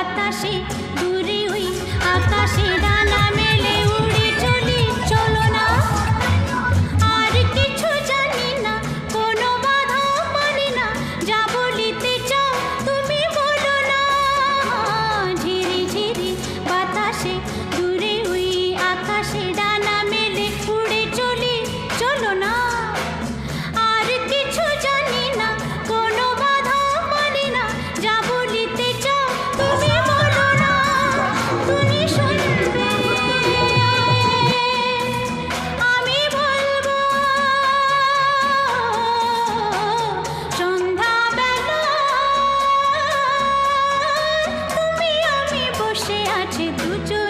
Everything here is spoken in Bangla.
বাতাসে দূরে ওই আকাশে ডানা মেলে উড়ে চলি চলো না আর কিছু জানি না কোনো বাধা মানি না যা বলিতে চাও তুমি বলো না ঝিরি ঝিরি বাতাসে দূরে ওই আকাশে ডানা মেলে উড়ে চলি চলো না আর কিছু জানি না কোনো বাধা মানি না যা বলিতে চাও তুমি বলো না তুমি শুনবে আমি বলবো সন্ধ্যাবেলা তুমি আমি বসে আছি দুজন